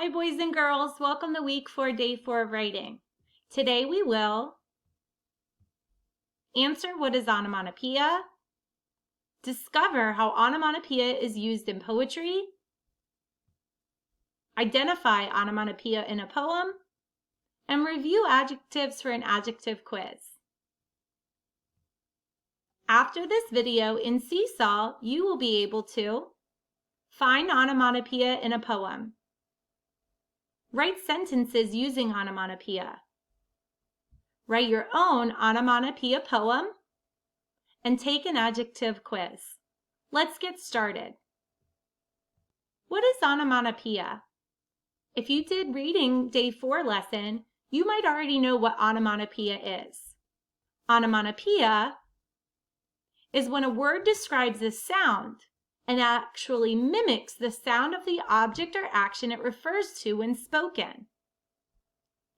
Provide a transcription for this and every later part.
Hi boys and girls, welcome to week 4, day 4 of writing. Today we will answer what is onomatopoeia, discover how onomatopoeia is used in poetry, identify onomatopoeia in a poem, and review adjectives for an adjective quiz. After this video in Seesaw, you will be able to find onomatopoeia in a poem, write sentences using onomatopoeia, write your own onomatopoeia poem, and take an adjective quiz. Let's get started. What is onomatopoeia? If you did reading day 4 lesson, you might already know what onomatopoeia is. Onomatopoeia is when a word describes a sound and actually mimics the sound of the object or action it refers to when spoken.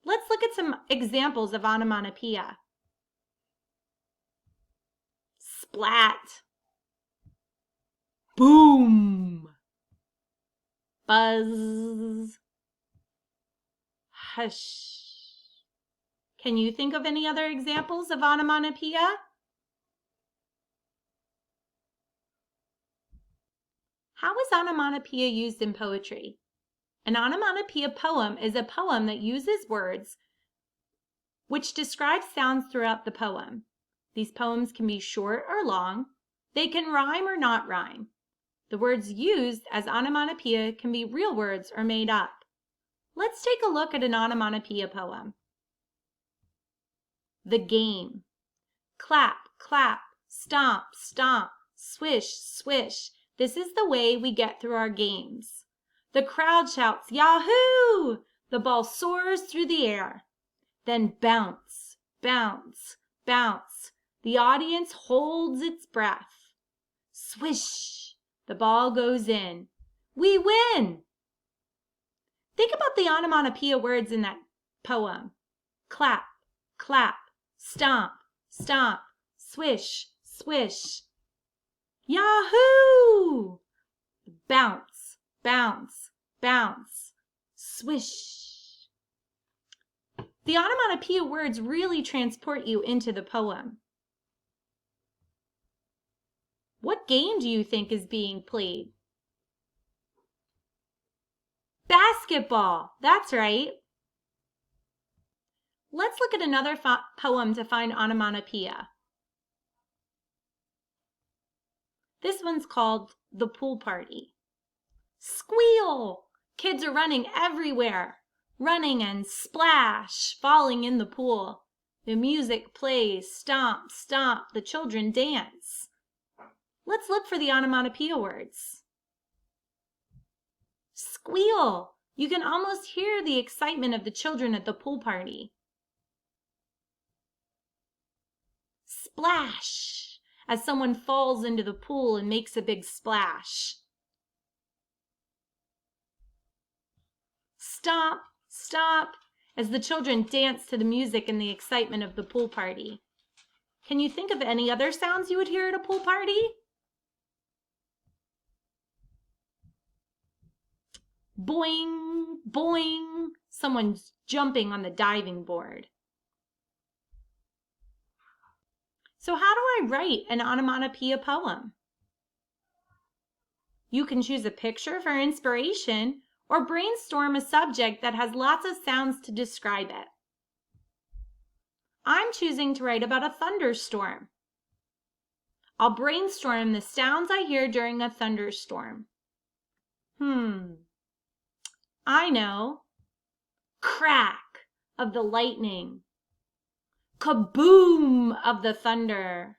Let's look at some examples of onomatopoeia. Splat. Boom. Buzz. Hush. Can you think of any other examples of onomatopoeia? How is onomatopoeia used in poetry? An onomatopoeia poem is a poem that uses words which describe sounds throughout the poem. These poems can be short or long. They can rhyme or not rhyme. The words used as onomatopoeia can be real words or made up. Let's take a look at an onomatopoeia poem. The game. Clap, clap, stomp, stomp, swish, swish. This is the way we get through our games. The crowd shouts, Yahoo! The ball soars through the air. Then bounce, bounce, bounce. The audience holds its breath. Swish! The ball goes in. We win! Think about the onomatopoeia words in that poem. Clap, clap, stomp, stomp, swish, swish. Yahoo! Bounce, bounce, bounce, swish. The onomatopoeia words really transport you into the poem. What game do you think is being played? Basketball, that's right. Let's look at another poem to find onomatopoeia. This one's called The Pool Party. Squeal! Kids are running everywhere, running and splash, falling in the pool. The music plays, stomp, stomp, the children dance. Let's look for the onomatopoeia words. Squeal! You can almost hear the excitement of the children at the pool party. Splash! As someone falls into the pool and makes a big splash. Stomp, stomp, as the children dance to the music and the excitement of the pool party. Can you think of any other sounds you would hear at a pool party? Boing, boing, someone's jumping on the diving board. So how do I write an onomatopoeia poem? You can choose a picture for inspiration or brainstorm a subject that has lots of sounds to describe it. I'm choosing to write about a thunderstorm. I'll brainstorm the sounds I hear during a thunderstorm. I know. Crack of the lightning. Kaboom of the thunder.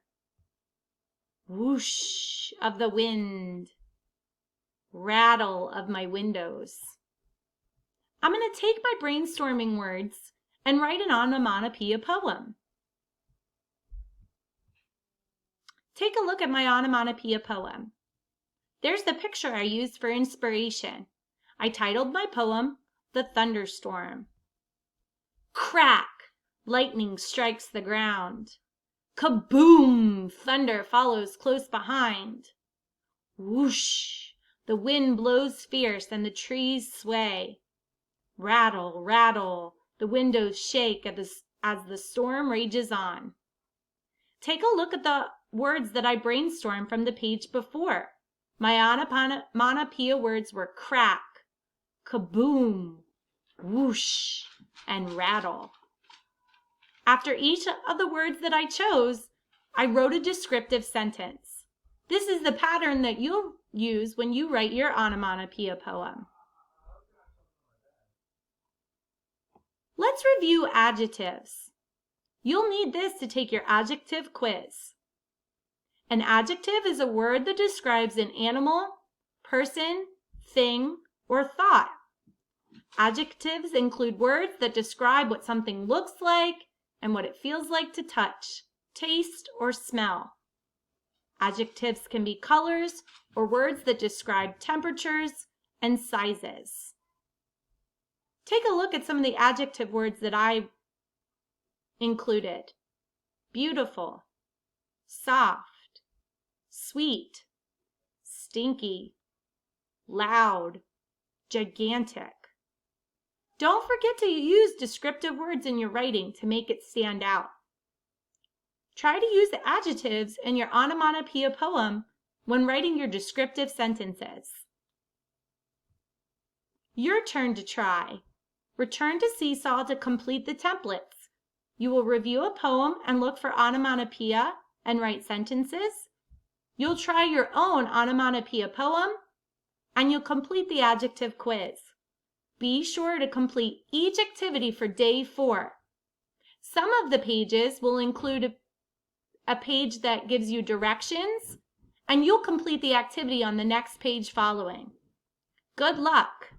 Whoosh of the wind. Rattle of my windows. I'm going to take my brainstorming words and write an onomatopoeia poem. Take a look at my onomatopoeia poem. There's the picture I used for inspiration. I titled my poem, The Thunderstorm. Crack! Lightning strikes the ground. Kaboom! Thunder follows close behind. Whoosh! The wind blows fierce and the trees sway. Rattle, rattle, the windows shake as the storm rages on. Take a look at the words that I brainstormed from the page before. My onomatopoeia words were crack, kaboom, whoosh, and rattle. After each of the words that I chose, I wrote a descriptive sentence. This is the pattern that you'll use when you write your onomatopoeia poem. Let's review adjectives. You'll need this to take your adjective quiz. An adjective is a word that describes an animal, person, thing, or thought. Adjectives include words that describe what something looks like and what it feels like to touch, taste, or smell. Adjectives can be colors or words that describe temperatures and sizes. Take a look at some of the adjective words that I included. Beautiful, soft, sweet, stinky, loud, gigantic. Don't forget to use descriptive words in your writing to make it stand out. Try to use the adjectives in your onomatopoeia poem when writing your descriptive sentences. Your turn to try. Return to Seesaw to complete the templates. You will review a poem and look for onomatopoeia and write sentences. You'll try your own onomatopoeia poem and you'll complete the adjective quiz. Be sure to complete each activity for day 4. Some of the pages will include a page that gives you directions, and you'll complete the activity on the next page following. Good luck!